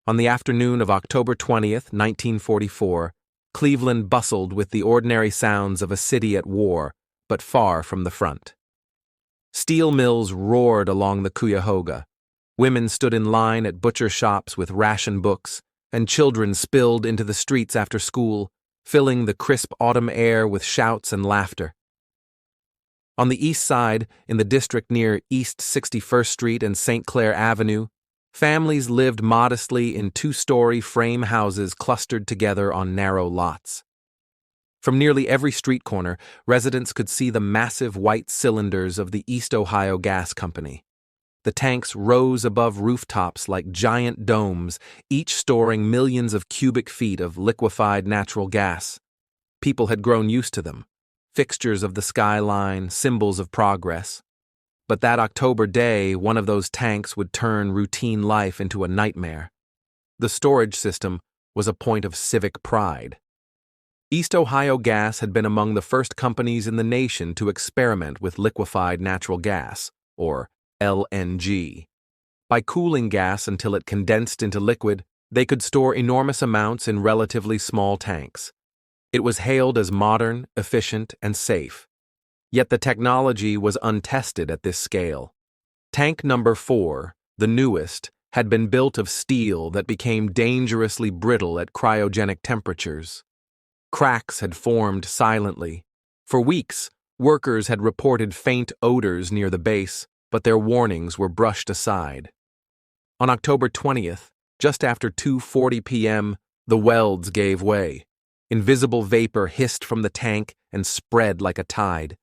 On the afternoon of October 20th, 1944, Cleveland bustled with the ordinary sounds of a city at war, but far from the front. Steel mills roared along the Cuyahoga. Women stood in line at butcher shops with ration books, and children spilled into the streets after school, filling the crisp autumn air with shouts and laughter. On the east side, in the district near East 61st Street and St. Clair Avenue, families lived modestly in two-story frame houses clustered together on narrow lots. From nearly every street corner, residents could see the massive white cylinders of the East Ohio Gas Company. The tanks rose above rooftops like giant domes, each storing millions of cubic feet of liquefied natural gas. People had grown used to them, fixtures of the skyline, symbols of progress. But that October day, one of those tanks would turn routine life into a nightmare. The storage system was a point of civic pride. East Ohio Gas had been among the first companies in the nation to experiment with liquefied natural gas, or LNG. By cooling gas until it condensed into liquid, they could store enormous amounts in relatively small tanks. It was hailed as modern, efficient, and safe. Yet the technology was untested at this scale. Tank number 4, the newest, had been built of steel that became dangerously brittle at cryogenic temperatures. Cracks had formed silently. For weeks, workers had reported faint odors near the base, but their warnings were brushed aside. On October 20th, just after 2:40 p.m., the welds gave way. Invisible vapor hissed from the tank and spread like a tide.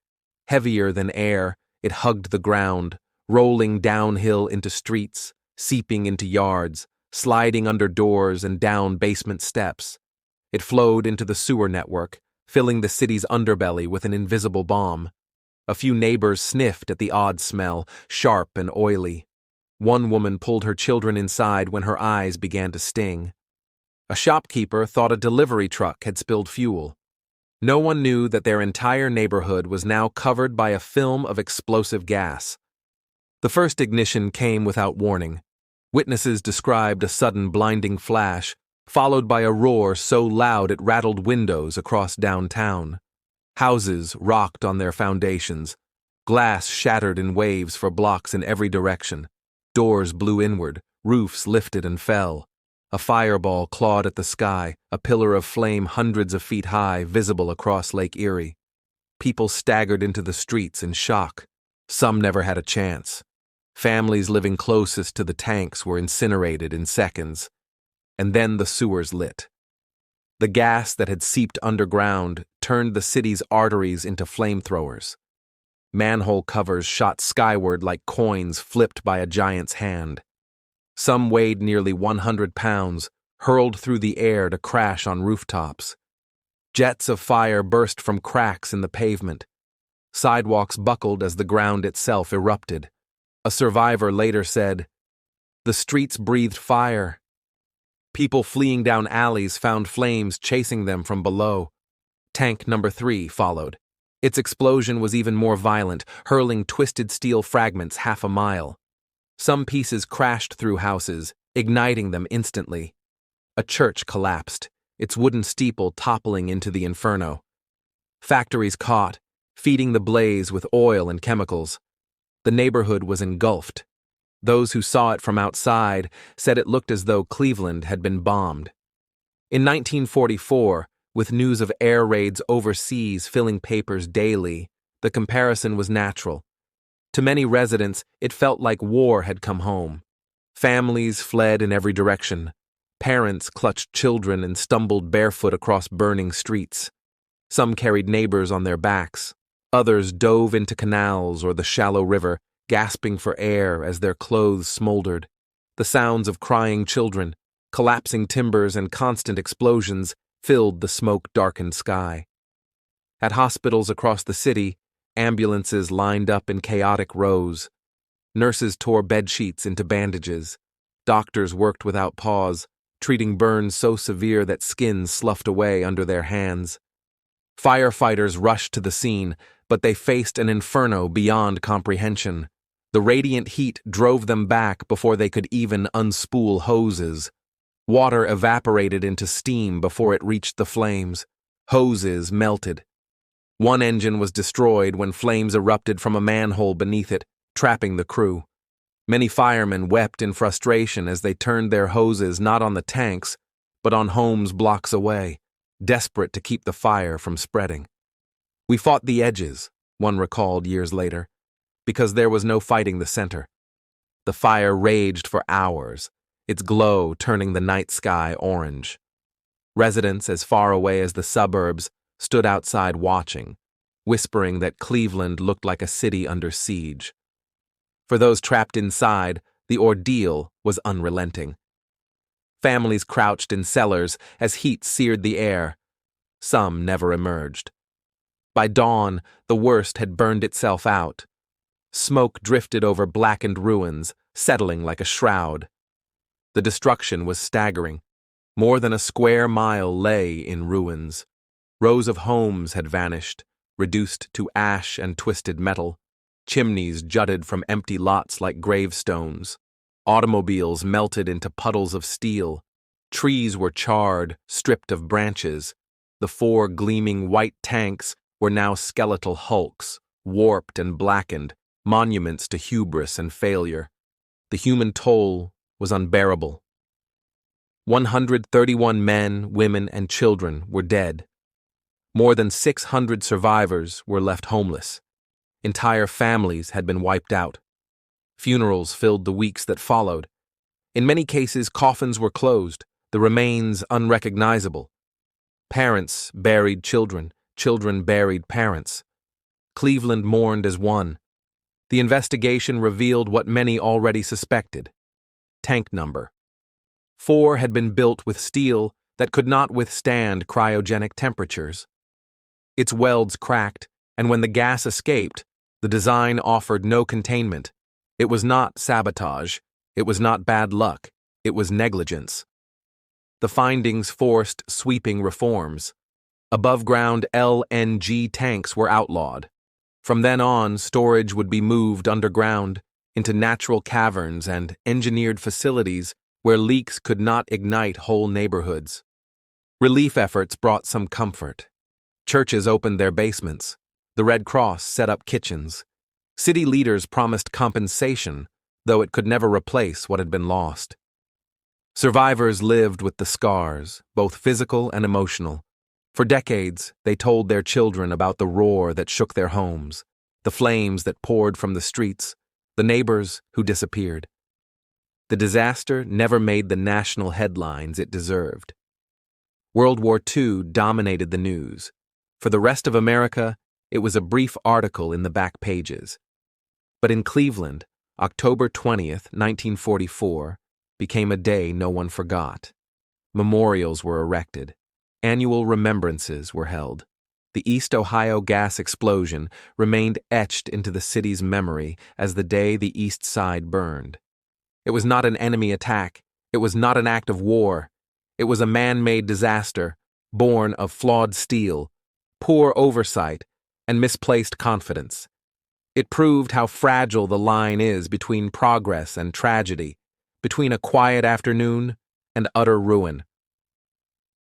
Heavier than air, it hugged the ground, rolling downhill into streets, seeping into yards, sliding under doors and down basement steps. It flowed into the sewer network, filling the city's underbelly with an invisible bomb. A few neighbors sniffed at the odd smell, sharp and oily. One woman pulled her children inside when her eyes began to sting. A shopkeeper thought a delivery truck had spilled fuel. No one knew that their entire neighborhood was now covered by a film of explosive gas. The first ignition came without warning. Witnesses described a sudden blinding flash, followed by a roar so loud it rattled windows across downtown. Houses rocked on their foundations. Glass shattered in waves for blocks in every direction. Doors blew inward, roofs lifted and fell. A fireball clawed at the sky, a pillar of flame hundreds of feet high, visible across Lake Erie. People staggered into the streets in shock. Some never had a chance. Families living closest to the tanks were incinerated in seconds. And then the sewers lit. The gas that had seeped underground turned the city's arteries into flamethrowers. Manhole covers shot skyward like coins flipped by a giant's hand. Some weighed nearly 100 pounds, hurled through the air to crash on rooftops. Jets of fire burst from cracks in the pavement. Sidewalks buckled as the ground itself erupted. A survivor later said, "The streets breathed fire." People fleeing down alleys found flames chasing them from below. Tank number 3 followed. Its explosion was even more violent, hurling twisted steel fragments half a mile. Some pieces crashed through houses, igniting them instantly. A church collapsed, its wooden steeple toppling into the inferno. Factories caught, feeding the blaze with oil and chemicals. The neighborhood was engulfed. Those who saw it from outside said it looked as though Cleveland had been bombed. In 1944, with news of air raids overseas filling papers daily, the comparison was natural. To many residents, it felt like war had come home. Families fled in every direction. Parents clutched children and stumbled barefoot across burning streets. Some carried neighbors on their backs. Others dove into canals or the shallow river, gasping for air as their clothes smoldered. The sounds of crying children, collapsing timbers, and constant explosions filled the smoke-darkened sky. At hospitals across the city, ambulances lined up in chaotic rows. Nurses tore bedsheets into bandages. Doctors worked without pause, treating burns so severe that skin sloughed away under their hands. Firefighters rushed to the scene, but they faced an inferno beyond comprehension. The radiant heat drove them back before they could even unspool hoses. Water evaporated into steam before it reached the flames. Hoses melted. One engine was destroyed when flames erupted from a manhole beneath it, trapping the crew. Many firemen wept in frustration as they turned their hoses not on the tanks, but on homes blocks away, desperate to keep the fire from spreading. "We fought the edges," one recalled years later, because there was no fighting the center. The fire raged for hours, its glow turning the night sky orange. Residents as far away as the suburbs stood outside watching, whispering that Cleveland looked like a city under siege. For those trapped inside, the ordeal was unrelenting. Families crouched in cellars as heat seared the air. Some never emerged. By dawn, the worst had burned itself out. Smoke drifted over blackened ruins, settling like a shroud. The destruction was staggering. More than a square mile lay in ruins. Rows of homes had vanished, reduced to ash and twisted metal. Chimneys jutted from empty lots like gravestones. Automobiles melted into puddles of steel. Trees were charred, stripped of branches. The 4 gleaming white tanks were now skeletal hulks, warped and blackened, monuments to hubris and failure. The human toll was unbearable. 131 men, women, and children were dead. More than 600 survivors were left homeless. Entire families had been wiped out. Funerals filled the weeks that followed. In many cases, coffins were closed, the remains unrecognizable. Parents buried children, children buried parents. Cleveland mourned as one. The investigation revealed what many already suspected. Tank number. 4 had been built with steel that could not withstand cryogenic temperatures. Its welds cracked, and when the gas escaped, the design offered no containment. It was not sabotage. It was not bad luck. It was negligence. The findings forced sweeping reforms. Above-ground LNG tanks were outlawed. From then on, storage would be moved underground into natural caverns and engineered facilities where leaks could not ignite whole neighborhoods. Relief efforts brought some comfort. Churches opened their basements. The Red Cross set up kitchens. City leaders promised compensation, though it could never replace what had been lost. Survivors lived with the scars, both physical and emotional. For decades, they told their children about the roar that shook their homes, the flames that poured from the streets, the neighbors who disappeared. The disaster never made the national headlines it deserved. World War II dominated the news. For the rest of America, it was a brief article in the back pages. But in Cleveland, October 20th, 1944, became a day no one forgot. Memorials were erected. Annual remembrances were held. The East Ohio gas explosion remained etched into the city's memory as the day the East Side burned. It was not an enemy attack. It was not an act of war. It was a man-made disaster, born of flawed steel, poor oversight, and misplaced confidence. It proved how fragile the line is between progress and tragedy, between a quiet afternoon and utter ruin.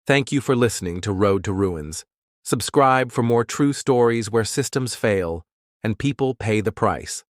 Thank you for listening to Road to Ruins. Subscribe for more true stories where systems fail and people pay the price.